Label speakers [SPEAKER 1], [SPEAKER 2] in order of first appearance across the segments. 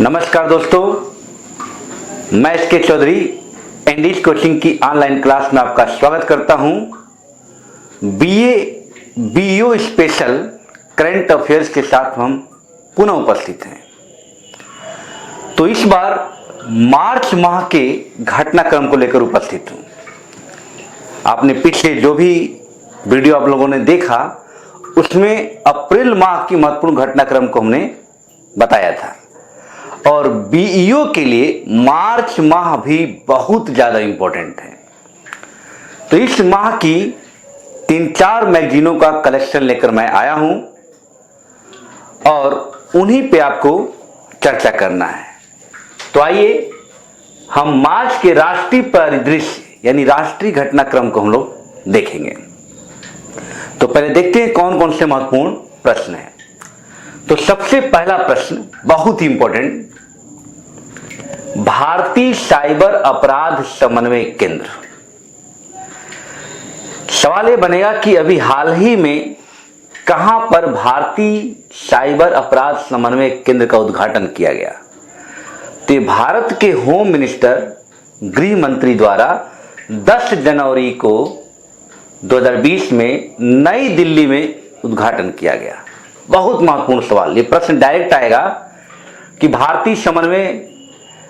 [SPEAKER 1] नमस्कार दोस्तों, मैं S K Chaudhary English coaching की ऑनलाइन क्लास में आपका स्वागत करता हूं। BA BO special current affairs के साथ हम पुनः उपस्थित हैं। तो इस बार मार्च माह के घटनाक्रम को लेकर उपस्थित हूं। आपने पिछले जो भी वीडियो आप लोगों ने देखा उसमें अप्रैल माह की महत्वपूर्ण घटनाक्रम को हमने बताया था, और बीईओ के लिए मार्च माह भी बहुत ज्यादा इंपॉर्टेंट है। तो इस माह की 3-4 मैगजीनों का कलेक्शन लेकर मैं आया हूं और उन्हीं पे आपको चर्चा करना है। तो आइए हम मार्च के राष्ट्रीय परिदृश्य यानी राष्ट्रीय घटनाक्रम को हम लोग देखेंगे। तो पहले देखते हैं कौन कौन से महत्वपूर्ण प्रश्न हैं। तो सबसे पहला प्रश्न बहुत ही इंपॉर्टेंट, भारतीय साइबर अपराध समन्वय केंद्र। सवाल यह बनेगा कि अभी हाल ही में कहां पर भारतीय साइबर अपराध समन्वय केंद्र का उद्घाटन किया गया। तो भारत के होम मिनिस्टर गृह मंत्री द्वारा 10 जनवरी को 2020 में नई दिल्ली में उद्घाटन किया गया। बहुत महत्वपूर्ण सवाल, ये प्रश्न डायरेक्ट आएगा कि भारतीय समन्वय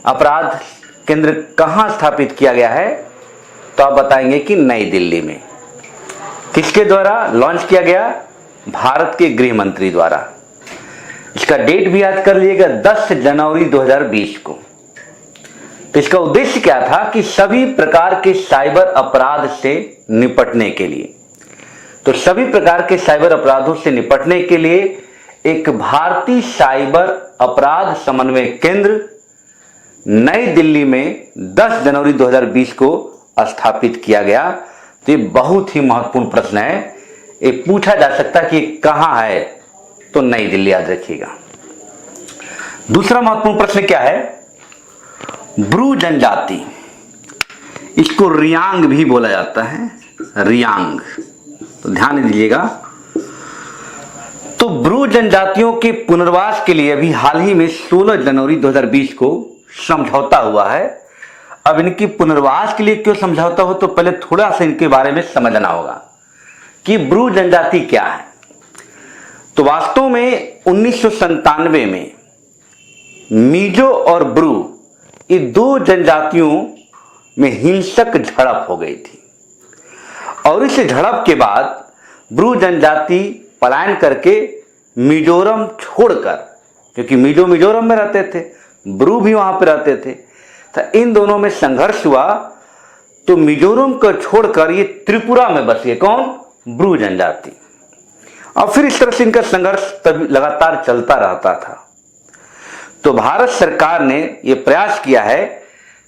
[SPEAKER 1] अपराध केंद्र कहां स्थापित किया गया है, तो आप बताएंगे कि नई दिल्ली में। किसके द्वारा लॉन्च किया गया? भारत के गृह मंत्री द्वारा। इसका डेट भी याद कर लीजिएगा, 10 जनवरी 2020 को। तो इसका उद्देश्य क्या था कि सभी प्रकार के साइबर अपराध से निपटने के लिए, तो सभी प्रकार के साइबर अपराधों से निपटने के लिए एक भारतीय साइबर अपराध समन्वय केंद्र नई दिल्ली में 10 जनवरी 2020 को स्थापित किया गया। तो ये बहुत ही महत्वपूर्ण प्रश्न है, ये पूछा जा सकता है कि कहां है, तो नई दिल्ली याद रखिएगा। दूसरा महत्वपूर्ण प्रश्न क्या है? ब्रू जनजाति, इसको रियांग भी बोला जाता है, रियांग, तो ध्यान दीजिएगा। तो ब्रू जनजातियों के पुनर्वास के लिए अभी हाल ही में 16 जनवरी 2020 को समझौता हुआ है। अब इनकी पुनर्वास के लिए क्यों समझौता हो, तो पहले थोड़ा सा इनके बारे में समझना होगा कि ब्रू जनजाति क्या है। तो वास्तव में 1997 में मिजो और ब्रू, ये दो जनजातियों में हिंसक झड़प हो गई थी, और इस झड़प के बाद ब्रू जनजाति पलायन करके मिजोरम छोड़कर, क्योंकि मिजोरम में रहते थे, ब्रू भी वहां पर रहते थे, तो इन दोनों में संघर्ष हुआ। तो मिजोरम को छोड़कर ये त्रिपुरा में बस गए। कौन? ब्रू जनजाति। और फिर इस तरह से इनका संघर्ष तब लगातार चलता रहता था। तो भारत सरकार ने यह प्रयास किया है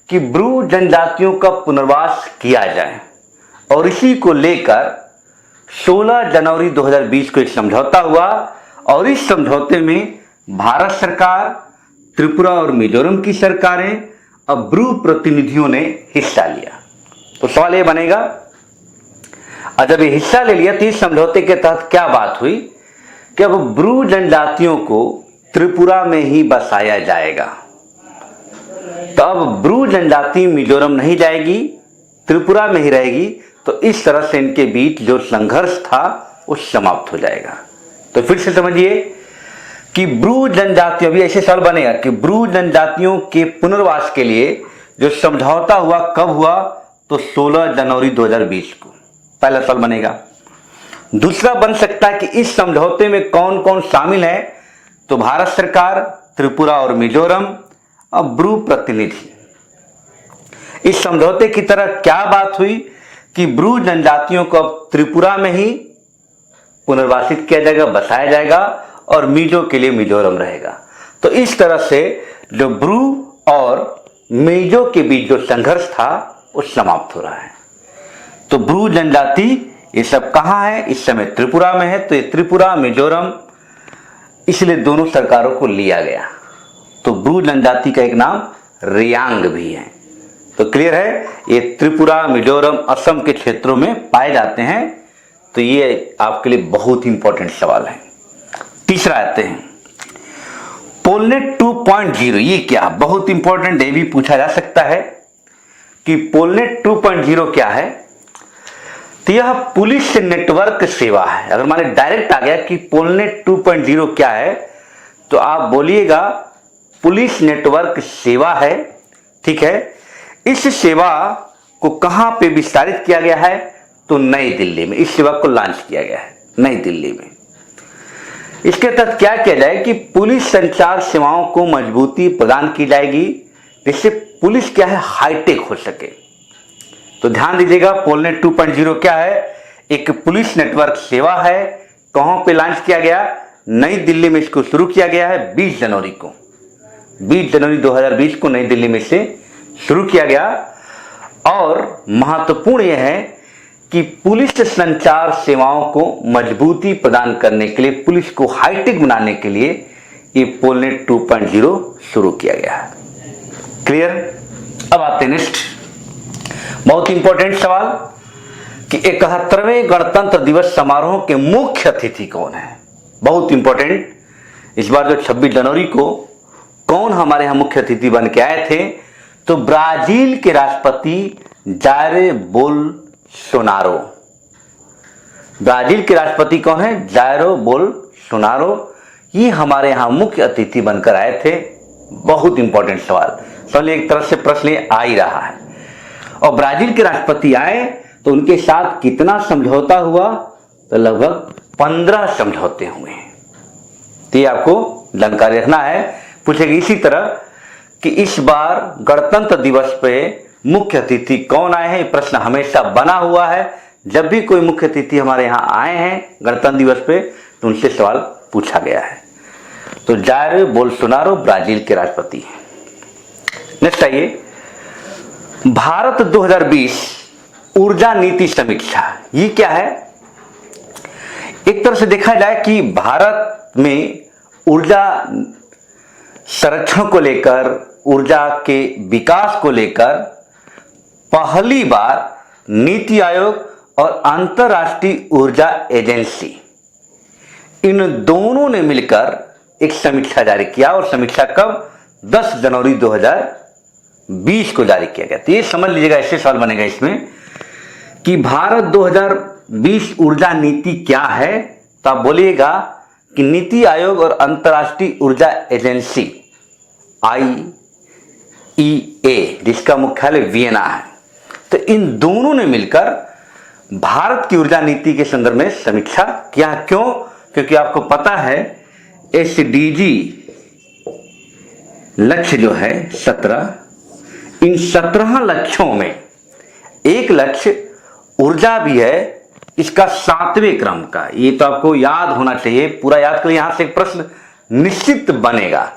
[SPEAKER 1] कि ब्रू जनजातियों का पुनर्वास किया जाए, और इसी को लेकर 16 जनवरी 2020 को एक समझौता हुआ, और इस समझौते में भारत सरकार, त्रिपुरा और मिजोरम की सरकारें और ब्रू प्रतिनिधियों ने हिस्सा लिया। तो सवाल यह बनेगा, और जब ये हिस्सा ले लिया तो इस समझौते के तहत क्या बात हुई कि अब ब्रू जनजातियों को त्रिपुरा में ही बसाया जाएगा। तो अब ब्रू जनजाति मिजोरम नहीं जाएगी, त्रिपुरा में ही रहेगी। तो इस तरह से इनके बीच जो संघर्ष था वो समाप्त हो जाएगा। तो फिर से समझिए कि ब्रू जनजातियों, अभी ऐसे सवाल बनेगा कि ब्रू जनजातियों के पुनर्वास के लिए जो समझौता हुआ कब हुआ, तो 16 जनवरी 2020 को। पहला सवाल बनेगा। दूसरा बन सकता है कि इस समझौते में कौन कौन शामिल है, तो भारत सरकार, त्रिपुरा और मिजोरम और ब्रू प्रतिनिधि। इस समझौते की तरह क्या बात हुई कि ब्रू जनजातियों को अब त्रिपुरा में ही पुनर्वासित किया जाएगा, बसाया जाएगा, और मिजो के लिए मिजोरम रहेगा। तो इस तरह से जो ब्रू और मिजो के बीच जो संघर्ष था वो समाप्त हो रहा है। तो ब्रू जनजाति ये सब कहां है? इस समय त्रिपुरा में है। तो ये त्रिपुरा, मिजोरम, इसलिए दोनों सरकारों को लिया गया। तो ब्रू जनजाति का एक नाम रियांग भी है। तो क्लियर है, ये त्रिपुरा, मिजोरम, असम के क्षेत्रों में पाए जाते हैं। तो ये आपके लिए बहुत ही इंपॉर्टेंट सवाल है। तीसरा आते हैं, पोलनेट 2.0 ये क्या, बहुत इंपॉर्टेंट, ये भी पूछा जा सकता है कि पोलनेट 2.0 क्या है। तो यह पुलिस नेटवर्क सेवा है। अगर माने डायरेक्ट आ गया कि पोलनेट 2.0 क्या है, तो आप बोलिएगा पुलिस नेटवर्क सेवा है। ठीक है, इस सेवा को कहां पे विस्तारित किया गया है, तो नई दिल्ली में इस सेवा को लॉन्च किया गया है, नई दिल्ली में। इसके तहत क्या किया जाए कि पुलिस संचार सेवाओं को मजबूती प्रदान की जाएगी, जिससे पुलिस क्या है, हाईटेक हो सके। तो ध्यान दीजिएगा, पोलनेट 2.0 क्या है, एक पुलिस नेटवर्क सेवा है। कहां पे लॉन्च किया गया, नई दिल्ली में इसको शुरू किया गया है 20 जनवरी को, 20 जनवरी 2020 को नई दिल्ली में से शुरू किया गया। और महत्वपूर्ण यह है कि पुलिस संचार सेवाओं को मजबूती प्रदान करने के लिए, पुलिस को हाईटेक बनाने के लिए ये पोलनेट 2.0 शुरू किया गया है। क्लियर। अब आते हैं नेक्स्ट, बहुत इंपॉर्टेंट सवाल कि 71वें गणतंत्र दिवस समारोह के मुख्य अतिथि कौन है। बहुत इंपॉर्टेंट, इस बार जो 26 जनवरी को कौन हमारे यहां मुख्य अतिथि बन के आए थे, तो ब्राजील के राष्ट्रपति जायर बोल्सोनारो। ब्राजील के राष्ट्रपति कौन है, जायर बोल्सोनारो, ये हमारे यहां मुख्य अतिथि बनकर आए थे। बहुत इंपॉर्टेंट सवाल, समझिए एक तरह से प्रश्न आ ही रहा है। और ब्राजील के राष्ट्रपति आए तो उनके साथ कितना समझौता हुआ, तो लगभग 15 समझौते हुए हैं। तो ये आपको जानकारी रखना है, पूछेगी इसी तरह कि इस बार गणतंत्र दिवस पे मुख्य अतिथि कौन आए हैं। प्रश्न हमेशा बना हुआ है, जब भी कोई मुख्य अतिथि हमारे यहाँ आए हैं गणतंत्र दिवस पे तो उनसे सवाल पूछा गया है। तो जायर बोल्सोनारो ब्राजील के राष्ट्रपति हैं। नेक्स्ट आइए, भारत 2020 ऊर्जा नीति समीक्षा, ये क्या है। एक तरह से देखा जाए कि भारत में ऊर्जा संरक्षण को लेकर, ऊर्जा के विकास को लेकर पहली बार नीति आयोग और अंतर्राष्ट्रीय ऊर्जा एजेंसी, इन दोनों ने मिलकर एक समीक्षा जारी किया। और समीक्षा कब, 10 जनवरी 2020 को जारी किया गया। तो ये समझ लीजिएगा, ऐसे सवाल बनेगा इसमें कि भारत 2020 ऊर्जा नीति क्या है। तो आप बोलिएगा कि नीति आयोग और अंतर्राष्ट्रीय ऊर्जा एजेंसी IEA, जिसका मुख्यालय वियना है, तो इन दोनों ने मिलकर भारत की ऊर्जा नीति के संदर्भ में समीक्षा किया। क्यों, क्योंकि आपको पता है SDG लक्ष्य जो है 17, इन 17 लक्ष्यों में एक लक्ष्य ऊर्जा भी है, इसका 7वें क्रम का। ये तो आपको याद होना चाहिए, पूरा याद करिए, यहां से एक प्रश्न निश्चित बनेगा।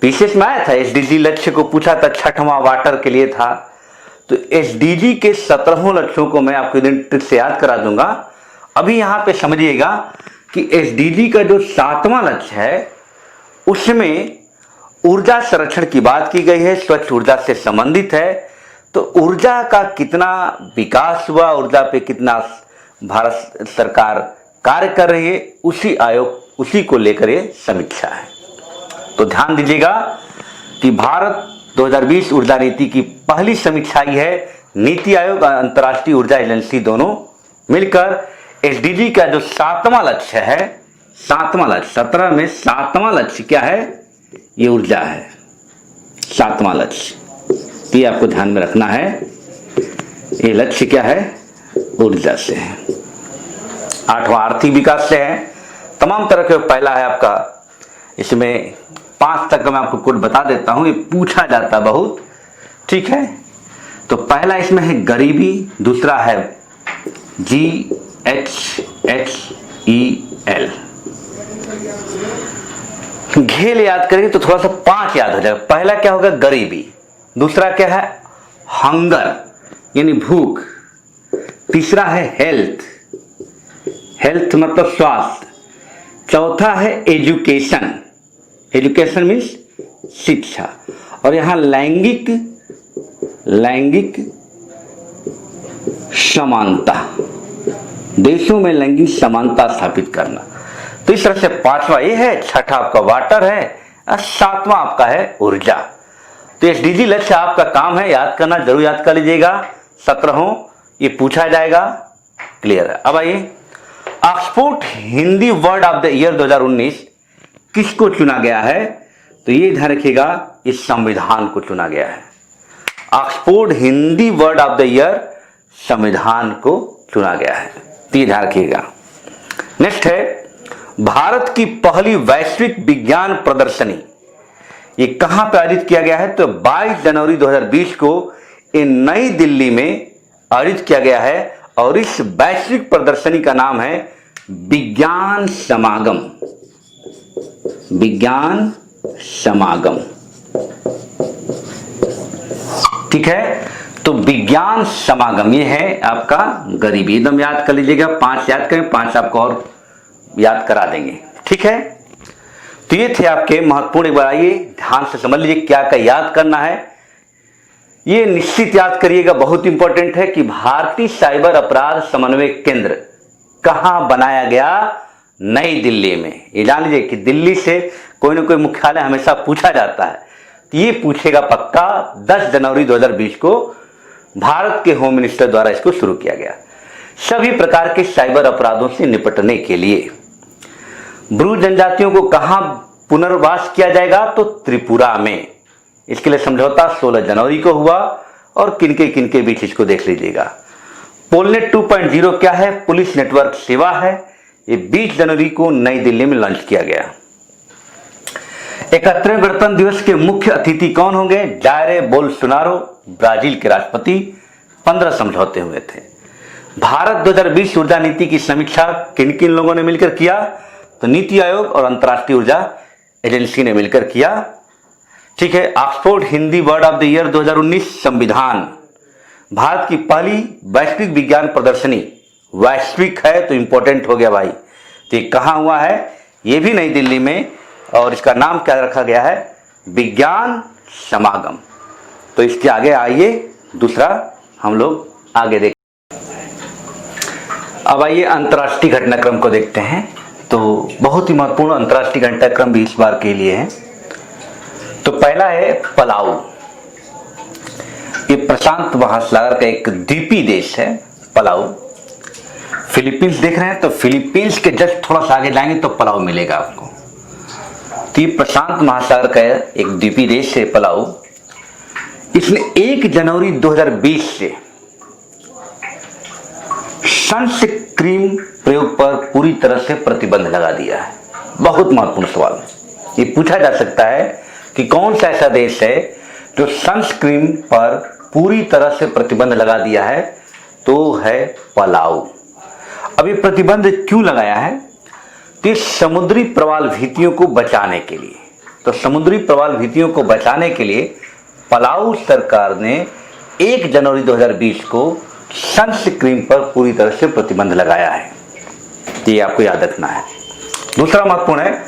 [SPEAKER 1] विशेष में आया था, SDG लक्ष्य को पूछा था, 6वां वाटर के लिए था। तो SDG के 17 लक्ष्यों को मैं आपको ट्रिक से याद करा दूंगा। अभी यहां पे समझिएगा कि SDG का जो 7वां लक्ष्य है उसमें ऊर्जा संरक्षण की बात की गई है, स्वच्छ ऊर्जा से संबंधित है। तो ऊर्जा का कितना विकास हुआ, ऊर्जा पे कितना भारत सरकार कार्य कर रही है, उसी आयोग, उसी को लेकर ये समीक्षा है। तो ध्यान दीजिएगा कि भारत 2020 ऊर्जा नीति की पहली समीक्षा ही है। नीति आयोग और अंतर्राष्ट्रीय ऊर्जा एजेंसी दोनों मिलकर SDG का जो 7वां लक्ष्य है, 7वां लक्ष्य, 17 में 7वां लक्ष्य क्या है, ये ऊर्जा है, 7वां लक्ष्य। ये आपको ध्यान में रखना है, ये लक्ष्य क्या है, ऊर्जा से है। 8वां आर्थिक विकास से है, तमाम तरह के। पहला है आपका, इसमें 5 तक मैं आपको कोड बता देता हूं, ये पूछा जाता बहुत। ठीक है, तो पहला इसमें है गरीबी, दूसरा है GHHEL। घेल याद करेंगे तो थोड़ा सा 5 याद हो जाएगा। पहला क्या होगा, गरीबी। दूसरा क्या है, हंगर यानी भूख। तीसरा है हेल्थ, हेल्थ मतलब स्वास्थ्य। चौथा है एजुकेशन, एजुकेशन मीन्स शिक्षा। और यहां लैंगिक समानता, देशों में लैंगिक समानता स्थापित करना। तो इस तरह से 5वां ये है। 6ठा आपका वाटर है, और सातवां आपका है ऊर्जा। तो एसडीजी लक्ष्य आपका काम है याद करना, जरूर याद कर लीजिएगा। 17 ये पूछा जाएगा। क्लियर है। अब आइए, Oxford Hindi word of the year 2019 किसको चुना गया है? तो ये ध्यान रखिएगा, इस संविधान को चुना गया है। Oxford Hindi word of the year संविधान को चुना गया है, तो ये ध्यान रखिएगा। नेक्स्ट है, भारत की पहली वैश्विक विज्ञान प्रदर्शनी ये कहां पर आयोजित किया गया है? तो 22 जनवरी 2020 को नई दिल्ली में आयोजित किया गया है और इस वैश्विक प्रदर्शनी का नाम है विज्ञान समागम। विज्ञान समागम, ठीक है। तो विज्ञान समागम ये है आपका गरीबी, एकदम याद कर लीजिएगा। 5 याद करें, 5 आपको और याद करा देंगे, ठीक है। तो ये थे आपके महत्वपूर्ण। एक बार आइए ध्यान से समझ लीजिए क्या क्या याद करना है। ये निश्चित याद करिएगा, बहुत इंपॉर्टेंट है कि भारतीय साइबर अपराध समन्वय केंद्र कहां बनाया गया? नई दिल्ली में। ये जान लीजिए कि दिल्ली से कोई ना कोई मुख्यालय हमेशा पूछा जाता है, तो ये पूछेगा पक्का। 10 जनवरी 2020 को भारत के होम मिनिस्टर द्वारा इसको शुरू किया गया, सभी प्रकार के साइबर अपराधों से निपटने के लिए। ब्रू जनजातियों को कहां पुनर्वास किया जाएगा? तो त्रिपुरा में। इसके लिए समझौता 16 जनवरी को हुआ और किनके बीच इसको देख लीजिएगा। पोलनेट 2.0 क्या है? पुलिस नेटवर्क सेवा है। ये 20 जनवरी को नई दिल्ली में लॉन्च किया गया। 71वें गणतंत्र दिवस के मुख्य अतिथि कौन होंगे? जायर बोल्सोनारो, ब्राजील के राष्ट्रपति। 15 समझौते हुए थे। भारत 2020 ऊर्जा नीति की समीक्षा किन किन लोगों ने मिलकर किया? तो नीति आयोग और अंतर्राष्ट्रीय ऊर्जा एजेंसी ने मिलकर किया, ठीक है। Oxford Hindi word of the year 2019 संविधान। भारत की पहली वैश्विक विज्ञान प्रदर्शनी, वैश्विक है तो इंपॉर्टेंट हो गया भाई। तो ये कहां हुआ है? ये भी नई दिल्ली में, और इसका नाम क्या रखा गया है? विज्ञान समागम। तो इसके आगे आइए दूसरा हम लोग आगे देखें। अब आइए अंतर्राष्ट्रीय घटनाक्रम को देखते हैं। तो बहुत ही महत्वपूर्ण अंतर्राष्ट्रीय घटनाक्रम भी इस बार के लिए है। तो पहला है पलाऊ। ये प्रशांत महासागर का एक द्वीपीय देश है पलाऊ। फिलीपींस देख रहे हैं, तो फिलीपींस के जस्ट थोड़ा सा आगे जाएंगे तो पलाऊ मिलेगा आपको। तो ये प्रशांत महासागर का एक द्वीपीय देश है पलाऊ। इसने 1 जनवरी 2020 से सनस्क्रीन प्रयोग पर पूरी तरह से प्रतिबंध लगा दिया है। बहुत महत्वपूर्ण सवाल ये पूछा जा सकता है कि कौन सा ऐसा देश है जो सनस्क्रीन पर पूरी तरह से प्रतिबंध लगा दिया है? तो है पलाऊ। अभी प्रतिबंध क्यों लगाया है? तो समुद्री प्रवाल भीतियों को बचाने के लिए। तो समुद्री प्रवाल भीतियों को बचाने के लिए पलाऊ सरकार ने 1 जनवरी 2020 को सनस्क्रीन पर पूरी तरह से प्रतिबंध लगाया है। ये आपको याद रखना है। दूसरा महत्वपूर्ण है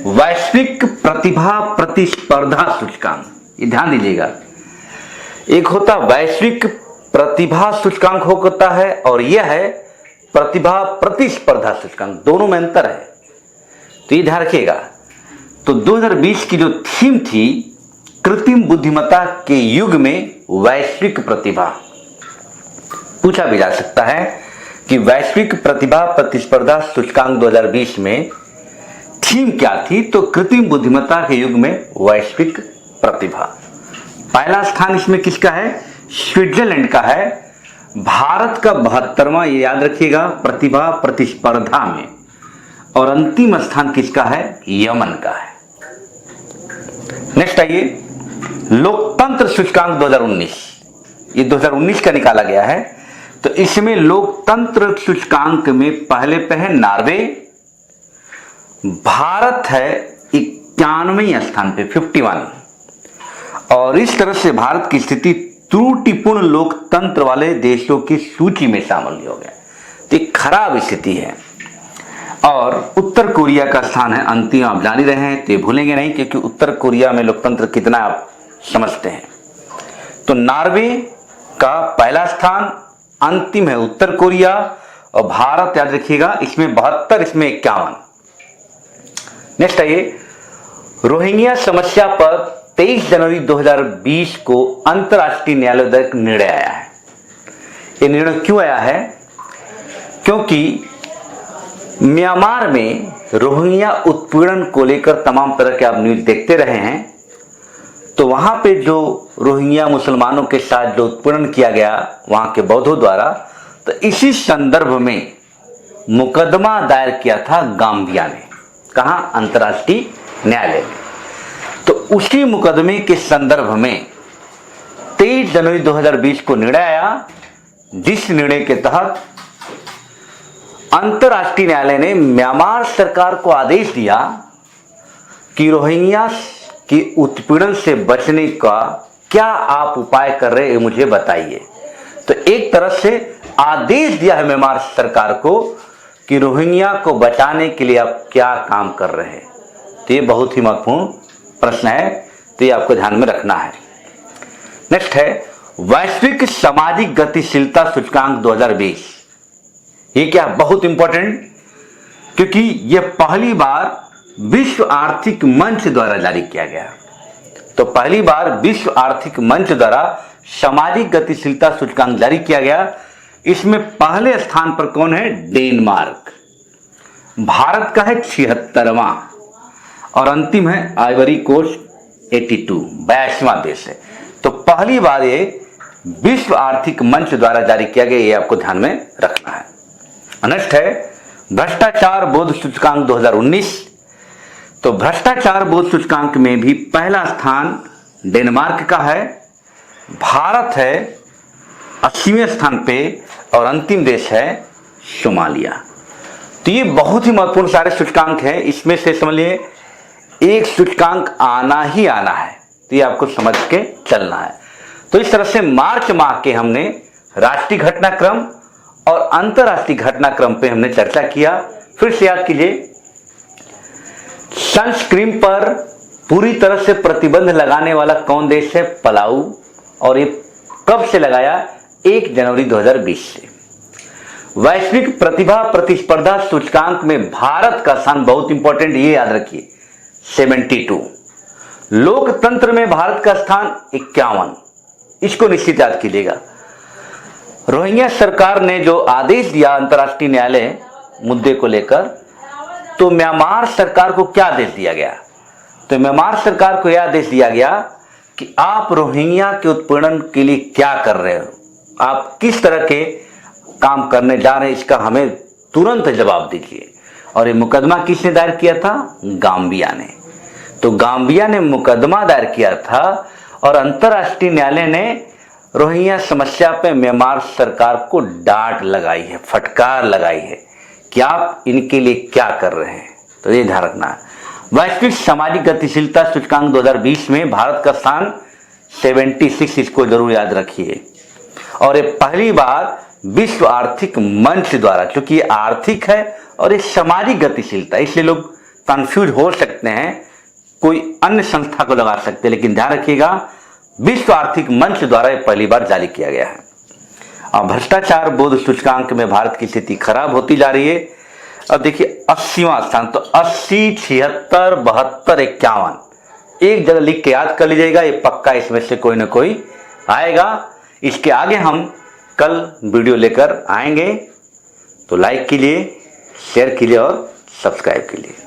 [SPEAKER 1] वैश्विक प्रतिभा प्रतिस्पर्धा सूचकांक। ये ध्यान दीजिएगा, एक होता वैश्विक प्रतिभा सूचकांक होता है और यह है प्रतिभा प्रतिस्पर्धा सूचकांक, दोनों में अंतर है। तो ये ध्यान रखिएगा। तो 2020 की जो थीम थी कृत्रिम बुद्धिमत्ता के युग में वैश्विक प्रतिभा, पूछा भी जा सकता है कि वैश्विक प्रतिभा प्रतिस्पर्धा सूचकांक 2020 में थीम क्या थी? तो कृत्रिम बुद्धिमत्ता के युग में वैश्विक प्रतिभा। पहला स्थान इसमें किसका है? स्विट्जरलैंड का है। भारत का 72वां, ये याद रखिएगा, प्रतिभा प्रतिस्पर्धा में। और अंतिम स्थान किसका है? यमन का है। नेक्स्ट आइए, लोकतंत्र सूचकांक 2019, ये 2019 का निकाला गया है। तो इसमें लोकतंत्र सूचकांक में पहले पे है नॉर्वे, भारत है 91वें स्थान पे 51। और इस तरह से भारत की स्थिति त्रुटिपूर्ण लोकतंत्र वाले देशों की सूची में शामिल हो गया। तो एक खराब स्थिति है। और उत्तर कोरिया का स्थान है अंतिम। आप जान ही रहे हैं, तो भूलेंगे नहीं, क्योंकि उत्तर कोरिया में लोकतंत्र कितना आप समझते हैं। तो नॉर्वे का पहला स्थान, अंतिम है उत्तर कोरिया, और भारत याद रखिएगा इसमें 72, इसमें 51। नेक्स्ट आइए, रोहिंग्या समस्या पर 23 जनवरी 2020 को अंतर्राष्ट्रीय न्यायालय द्वारा एक निर्णय आया है। ये निर्णय क्यों आया है? क्योंकि म्यांमार में रोहिंग्या उत्पीड़न को लेकर तमाम तरह के आप न्यूज देखते रहे हैं। तो वहां पे जो रोहिंग्या मुसलमानों के साथ जो उत्पीड़न किया गया वहां के बौद्धों द्वारा, तो इसी संदर्भ में मुकदमा दायर किया था गाम्बिया ने। कहां? अंतर्राष्ट्रीय न्यायालय में। तो उसी मुकदमे के संदर्भ में 23 जनवरी 2020 को निर्णय आया, जिस निर्णय के तहत अंतर्राष्ट्रीय न्यायालय ने म्यांमार सरकार को आदेश दिया कि रोहिंग्या की उत्पीड़न से बचने का क्या आप उपाय कर रहे हैं मुझे बताइए। तो एक तरफ से आदेश दिया है म्यांमार सरकार को कि रोहिंग्या को बचाने के लिए आप क्या काम कर रहे हैं। तो ये बहुत ही महत्वपूर्ण प्रश्न है, तो ये आपको ध्यान में रखना है। नेक्स्ट है वैश्विक सामाजिक गतिशीलता सूचकांक 2020। ये क्या? बहुत इंपॉर्टेंट, क्योंकि यह पहली बार विश्व आर्थिक मंच द्वारा जारी किया गया। तो पहली बार विश्व आर्थिक मंच द्वारा सामाजिक गतिशीलता सूचकांक जारी किया गया। इसमें पहले स्थान पर कौन है? डेनमार्क। भारत का है 76वां और अंतिम है आइवरी कोस्ट 82, 82वां देश है। तो पहली बार ये विश्व आर्थिक मंच द्वारा जारी किया गया, ये आपको ध्यान में रखना है। नेक्स्ट है भ्रष्टाचार बोध सूचकांक 2019। तो भ्रष्टाचार बोध सूचकांक में भी पहला स्थान डेनमार्क का है, भारत है 80वें स्थान पे और अंतिम देश है सोमालिया। तो ये बहुत ही महत्वपूर्ण सारे सूचकांक हैं। इसमें से समझ लिए एक सूचकांक आना ही आना है, तो ये आपको समझ के चलना है। तो इस तरह से मार्च माह के हमने राष्ट्रीय घटनाक्रम और अंतर्राष्ट्रीय घटनाक्रम पे हमने चर्चा किया। फिर से याद कीजिए, सनस्क्रीन पर पूरी तरह से प्रतिबंध लगाने वाला कौन देश है? पलाऊ। और ये कब से लगाया? 1 जनवरी 2020 से। वैश्विक प्रतिभा प्रतिस्पर्धा सूचकांक में भारत का स्थान बहुत इंपॉर्टेंट, ये याद रखिए 72। लोकतंत्र में भारत का स्थान 51, इसको निश्चित याद कीजिएगा। रोहिंग्या सरकार ने जो आदेश दिया अंतर्राष्ट्रीय न्यायालय मुद्दे को लेकर, तो म्यांमार सरकार को क्या आदेश दिया गया? तो म्यांमार सरकार को यह आदेश दिया गया कि आप रोहिंग्या के उत्पीड़न के लिए क्या कर रहे हो, आप किस तरह के काम करने जा रहे हैं, इसका हमें तुरंत जवाब दीजिए। और ये मुकदमा किसने दायर किया था? गाम्बिया ने। तो गाम्बिया ने मुकदमा दायर किया था और अंतर्राष्ट्रीय न्यायालय ने रोहिंग्या समस्या पे म्यांमार सरकार को डांट लगाई है, फटकार लगाई है कि आप इनके लिए क्या कर रहे हैं। तो ये ध्यान रखना है। वैश्विक सामाजिक गतिशीलता सूचकांक 2020 में भारत का स्थान 76, इसको जरूर याद रखिए। और ये पहली बार विश्व आर्थिक मंच द्वारा, क्योंकि ये आर्थिक है और ये सामाजिक गतिशीलता, इसलिए लोग कंफ्यूज हो सकते हैं, कोई अन्य संस्था को लगा सकते हैं, लेकिन ध्यान रखिएगा विश्व आर्थिक मंच द्वारा ये पहली बार जारी किया गया है। अब भ्रष्टाचार बोध सूचकांक में भारत की स्थिति खराब होती जा रही है। अब देखिए 80वां स्थान, तो 80, 76, 72, 51 एक जगह लिख के याद कर लीजिएगा, ये पक्का इसमें से कोई ना कोई आएगा। इसके आगे हम कल वीडियो लेकर आएंगे, तो लाइक कीजिए, शेयर कीजिए और सब्सक्राइब कीजिए।